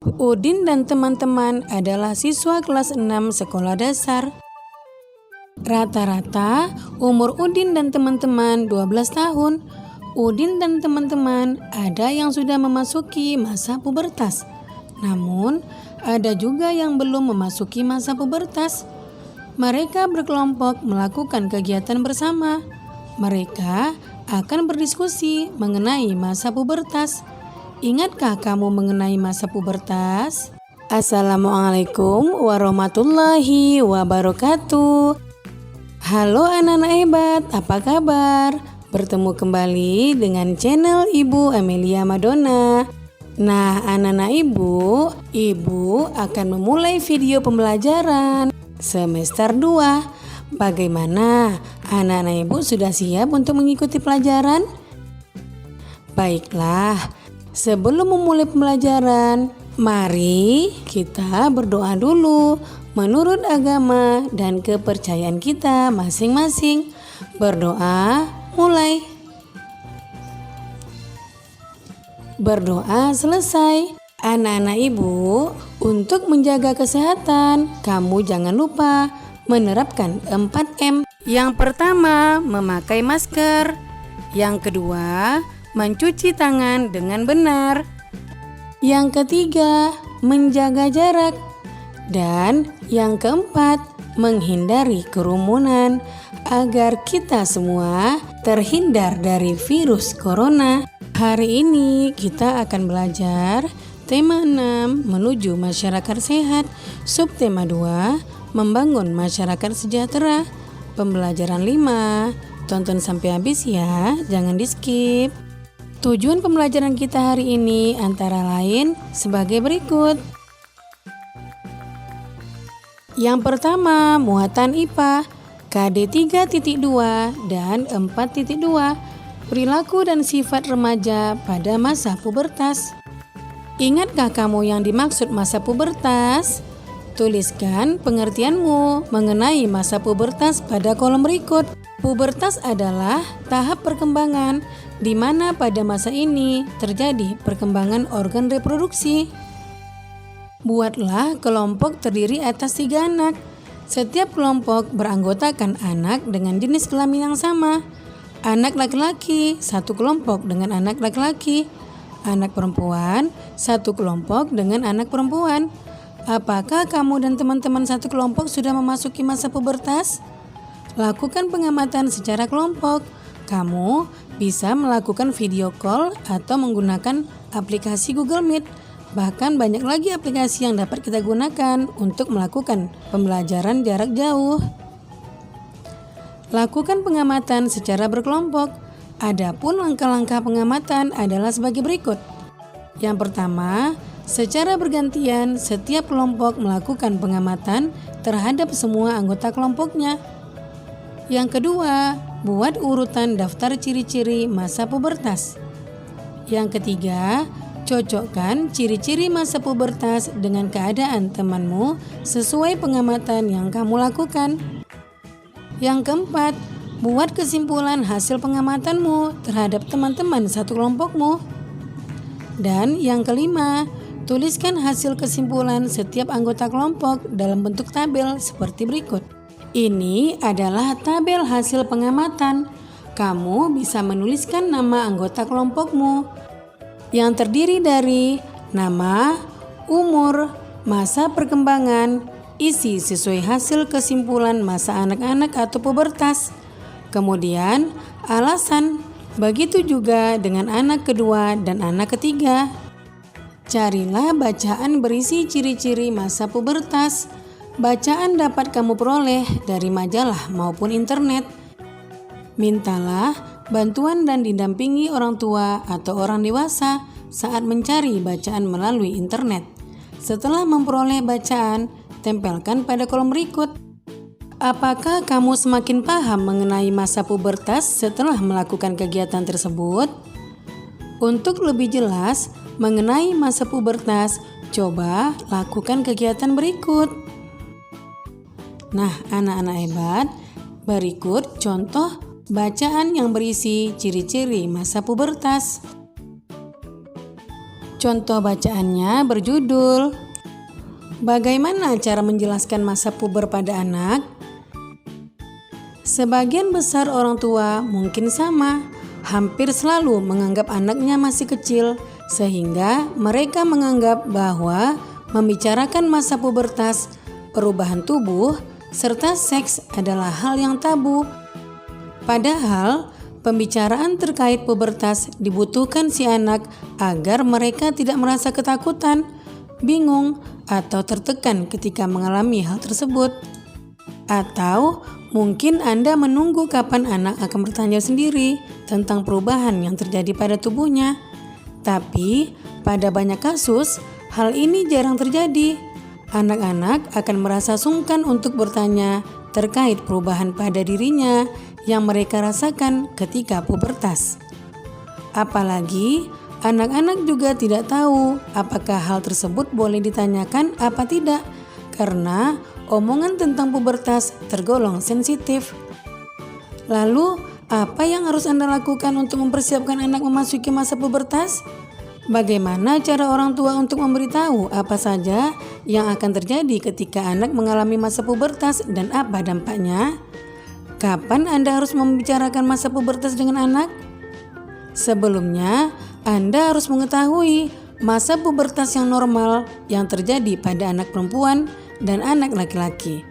Udin dan teman-teman adalah siswa kelas 6 sekolah dasar. Rata-rata umur Udin dan teman-teman 12 tahun. Udin dan teman-teman ada yang sudah memasuki masa pubertas. Namun, ada juga yang belum memasuki masa pubertas. Mereka berkelompok melakukan kegiatan bersama. Mereka akan berdiskusi mengenai masa pubertas. Ingatkah kamu mengenai masa pubertas? Assalamualaikum warahmatullahi wabarakatuh. Halo anak-anak hebat, apa kabar? Bertemu kembali dengan channel Ibu Amelia Madonna. Nah, anak-anak ibu akan memulai video pembelajaran semester 2. Bagaimana? Anak-anak ibu sudah siap untuk mengikuti pelajaran? Baiklah, sebelum memulai pembelajaran, mari kita berdoa dulu menurut agama dan kepercayaan kita masing-masing. Berdoa, mulai. Berdoa selesai. Anak-anak ibu, untuk menjaga kesehatan, kamu jangan lupa menerapkan 4M. Yang pertama, memakai masker. Yang kedua, mencuci tangan dengan benar. Yang ketiga, menjaga jarak. Dan yang keempat, menghindari kerumunan agar kita semua terhindar dari virus corona. Hari ini kita akan belajar tema 6, menuju masyarakat sehat. Subtema 2, membangun masyarakat sejahtera. Pembelajaran 5, tonton sampai habis ya, jangan di skip. Tujuan pembelajaran kita hari ini antara lain sebagai berikut. Yang pertama, muatan IPA KD 3.2 dan 4.2, perilaku dan sifat remaja pada masa pubertas. Ingatkah kamu yang dimaksud masa pubertas? Tuliskan pengertianmu mengenai masa pubertas pada kolom berikut. Pubertas adalah tahap perkembangan di mana pada masa ini terjadi perkembangan organ reproduksi. Buatlah kelompok terdiri atas 3 anak. Setiap kelompok beranggotakan anak dengan jenis kelamin yang sama. Anak laki-laki, satu kelompok dengan anak laki-laki. Anak perempuan, satu kelompok dengan anak perempuan. Apakah kamu dan teman-teman satu kelompok sudah memasuki masa pubertas? Lakukan pengamatan secara kelompok. Kamu bisa melakukan video call atau menggunakan aplikasi Google Meet. Bahkan banyak lagi aplikasi yang dapat kita gunakan untuk melakukan pembelajaran jarak jauh. Lakukan pengamatan secara berkelompok. Adapun langkah-langkah pengamatan adalah sebagai berikut. Yang pertama, secara bergantian setiap kelompok melakukan pengamatan terhadap semua anggota kelompoknya. Yang kedua, buat urutan daftar ciri-ciri masa pubertas. Yang ketiga, cocokkan ciri-ciri masa pubertas dengan keadaan temanmu sesuai pengamatan yang kamu lakukan. Yang keempat, buat kesimpulan hasil pengamatanmu terhadap teman-teman satu kelompokmu. Dan yang kelima, tuliskan hasil kesimpulan setiap anggota kelompok dalam bentuk tabel seperti berikut. Ini adalah tabel hasil pengamatan. Kamu bisa menuliskan nama anggota kelompokmu yang terdiri dari nama, umur, masa perkembangan, isi sesuai hasil kesimpulan masa anak-anak atau pubertas. Kemudian alasan, begitu juga dengan anak kedua dan anak ketiga. Carilah bacaan berisi ciri-ciri masa pubertas. Bacaan dapat kamu peroleh dari majalah maupun internet. Mintalah bantuan dan didampingi orang tua atau orang dewasa saat mencari bacaan melalui internet. Setelah memperoleh bacaan, tempelkan pada kolom berikut. Apakah kamu semakin paham mengenai masa pubertas setelah melakukan kegiatan tersebut? Untuk lebih jelas mengenai masa pubertas, coba lakukan kegiatan berikut. Nah, anak-anak hebat, berikut contoh bacaan yang berisi ciri-ciri masa pubertas. Contoh bacaannya berjudul Bagaimana cara menjelaskan masa puber pada anak? Sebagian besar orang tua mungkin sama, hampir selalu menganggap anaknya masih kecil, sehingga mereka menganggap bahwa membicarakan masa pubertas, perubahan tubuh, serta seks adalah hal yang tabu. Padahal, pembicaraan terkait pubertas dibutuhkan si anak agar mereka tidak merasa ketakutan, bingung, atau tertekan ketika mengalami hal tersebut. Atau mungkin Anda menunggu kapan anak akan bertanya sendiri tentang perubahan yang terjadi pada tubuhnya. Tapi pada banyak kasus, hal ini jarang terjadi. Anak-anak akan merasa sungkan untuk bertanya terkait perubahan pada dirinya yang mereka rasakan ketika pubertas. Apalagi anak-anak juga tidak tahu apakah hal tersebut boleh ditanyakan apa tidak, karena omongan tentang pubertas tergolong sensitif. Lalu, apa yang harus Anda lakukan untuk mempersiapkan anak memasuki masa pubertas? Bagaimana cara orang tua untuk memberitahu apa saja yang akan terjadi ketika anak mengalami masa pubertas dan apa dampaknya? Kapan Anda harus membicarakan masa pubertas dengan anak? Sebelumnya, Anda harus mengetahui masa pubertas yang normal yang terjadi pada anak perempuan dan anak laki-laki.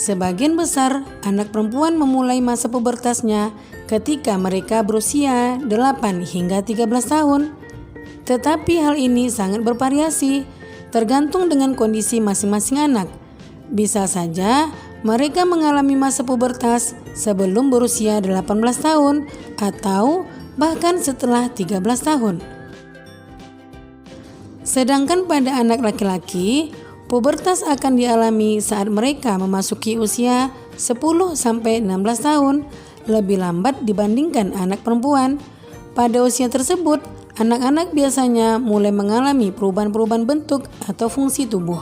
Sebagian besar anak perempuan memulai masa pubertasnya ketika mereka berusia 8 hingga 13 tahun. Tetapi hal ini sangat bervariasi, tergantung dengan kondisi masing-masing anak. Bisa saja mereka mengalami masa pubertas sebelum berusia 18 tahun atau bahkan setelah 13 tahun. Sedangkan pada anak laki-laki, pubertas akan dialami saat mereka memasuki usia 10-16 tahun, lebih lambat dibandingkan anak perempuan. Pada usia tersebut, anak-anak biasanya mulai mengalami perubahan-perubahan bentuk atau fungsi tubuh.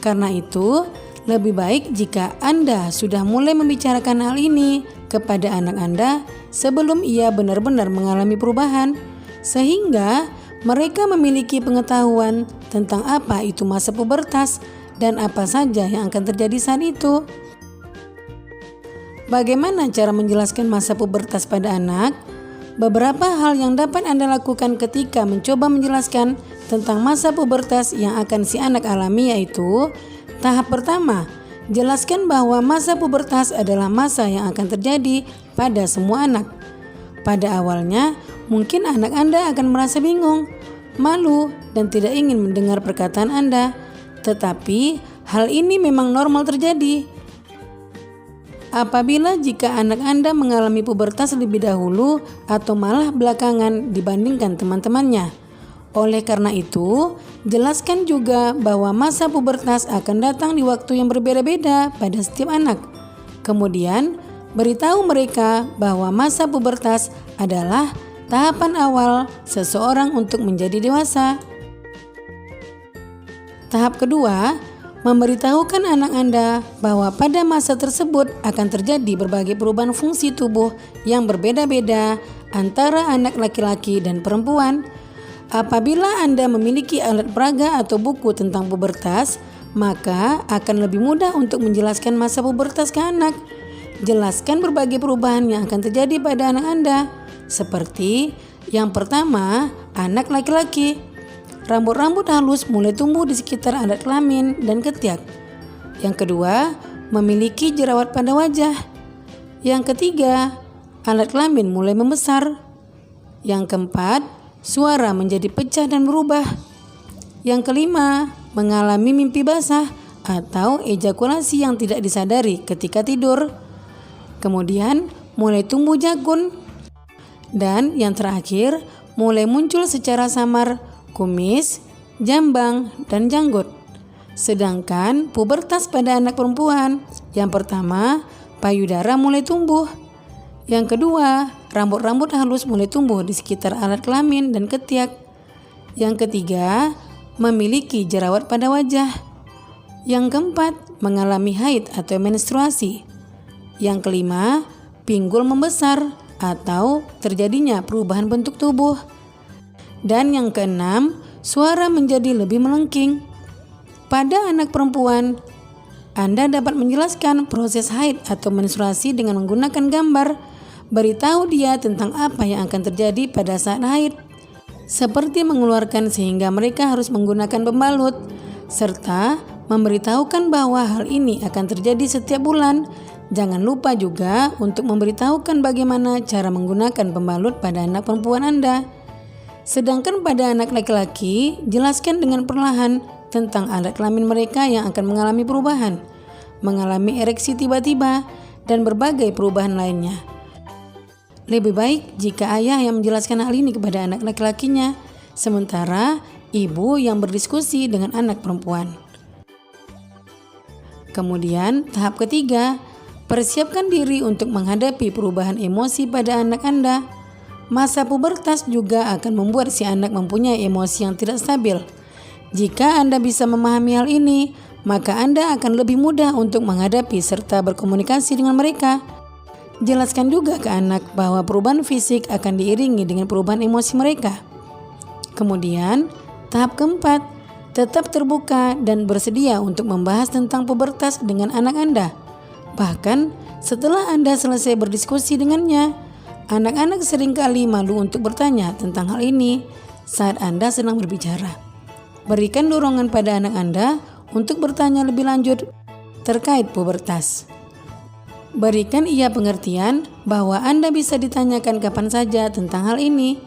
Karena itu, lebih baik jika Anda sudah mulai membicarakan hal ini kepada anak Anda sebelum ia benar-benar mengalami perubahan, sehingga mereka memiliki pengetahuan tentang apa itu masa pubertas dan apa saja yang akan terjadi saat itu. Bagaimana cara menjelaskan masa pubertas pada anak? Beberapa hal yang dapat Anda lakukan ketika mencoba menjelaskan tentang masa pubertas yang akan si anak alami yaitu: tahap pertama, jelaskan bahwa masa pubertas adalah masa yang akan terjadi pada semua anak. Pada awalnya, mungkin anak Anda akan merasa bingung, malu, dan tidak ingin mendengar perkataan Anda. Tetapi, hal ini memang normal terjadi. Apabila jika anak Anda mengalami pubertas lebih dahulu atau malah belakangan dibandingkan teman-temannya. Oleh karena itu, jelaskan juga bahwa masa pubertas akan datang di waktu yang berbeda-beda pada setiap anak. Kemudian, beritahu mereka bahwa masa pubertas adalah tahapan awal seseorang untuk menjadi dewasa. Tahap kedua, memberitahukan anak Anda bahwa pada masa tersebut akan terjadi berbagai perubahan fungsi tubuh yang berbeda-beda antara anak laki-laki dan perempuan. Apabila Anda memiliki alat peraga atau buku tentang pubertas, maka akan lebih mudah untuk menjelaskan masa pubertas ke anak. Jelaskan berbagai perubahan yang akan terjadi pada anak Anda. Seperti yang pertama, anak laki-laki. Rambut-rambut halus mulai tumbuh di sekitar alat kelamin dan ketiak. Yang kedua, memiliki jerawat pada wajah. Yang ketiga, alat kelamin mulai membesar. Yang keempat, suara menjadi pecah dan berubah. Yang kelima, mengalami mimpi basah atau ejakulasi yang tidak disadari ketika tidur. Kemudian, mulai tumbuh jakun. Dan yang terakhir, mulai muncul secara samar kumis, jambang, dan janggut. Sedangkan pubertas pada anak perempuan, yang pertama, payudara mulai tumbuh. Yang kedua, rambut-rambut halus mulai tumbuh di sekitar alat kelamin dan ketiak. Yang ketiga, memiliki jerawat pada wajah. Yang keempat, mengalami haid atau menstruasi. Yang kelima, pinggul membesar atau terjadinya perubahan bentuk tubuh. Dan yang keenam, suara menjadi lebih melengking. Pada anak perempuan, Anda dapat menjelaskan proses haid atau menstruasi dengan menggunakan gambar. Beritahu dia tentang apa yang akan terjadi pada saat haid, seperti mengeluarkan sehingga mereka harus menggunakan pembalut, serta memberitahukan bahwa hal ini akan terjadi setiap bulan. Jangan lupa juga untuk memberitahukan bagaimana cara menggunakan pembalut pada anak perempuan Anda. Sedangkan pada anak laki-laki, jelaskan dengan perlahan tentang alat kelamin mereka yang akan mengalami perubahan, mengalami ereksi tiba-tiba, dan berbagai perubahan lainnya. Lebih baik jika ayah yang menjelaskan hal ini kepada anak laki-lakinya, sementara ibu yang berdiskusi dengan anak perempuan. Kemudian tahap ketiga, persiapkan diri untuk menghadapi perubahan emosi pada anak Anda. Masa pubertas juga akan membuat si anak mempunyai emosi yang tidak stabil. Jika Anda bisa memahami hal ini, maka Anda akan lebih mudah untuk menghadapi serta berkomunikasi dengan mereka. Jelaskan juga ke anak bahwa perubahan fisik akan diiringi dengan perubahan emosi mereka. Kemudian, tahap keempat, tetap terbuka dan bersedia untuk membahas tentang pubertas dengan anak Anda. Bahkan, setelah Anda selesai berdiskusi dengannya, anak-anak seringkali malu untuk bertanya tentang hal ini saat Anda sedang berbicara. Berikan dorongan pada anak Anda untuk bertanya lebih lanjut terkait pubertas. Berikan ia pengertian bahwa Anda bisa ditanyakan kapan saja tentang hal ini.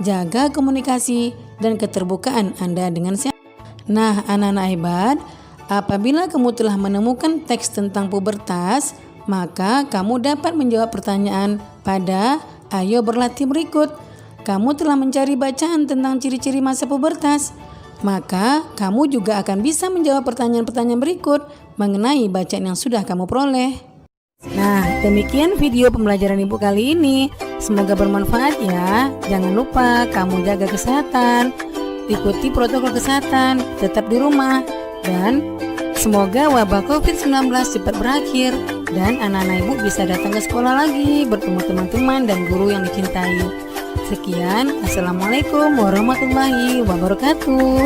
Jaga komunikasi dan keterbukaan Anda dengan si anak. Nah, anak-anak hebat, apabila kamu telah menemukan teks tentang pubertas, maka kamu dapat menjawab pertanyaan pada Ayo Berlatih berikut. Kamu telah mencari bacaan tentang ciri-ciri masa pubertas, maka kamu juga akan bisa menjawab pertanyaan-pertanyaan berikut mengenai bacaan yang sudah kamu peroleh. Nah, demikian video pembelajaran Ibu kali ini. Semoga bermanfaat ya. Jangan lupa kamu jaga kesehatan, ikuti protokol kesehatan, tetap di rumah, dan semoga wabah COVID-19 cepat berakhir dan anak-anak Ibu bisa datang ke sekolah lagi, bertemu teman-teman dan guru yang dicintai. Sekian, Assalamualaikum warahmatullahi wabarakatuh.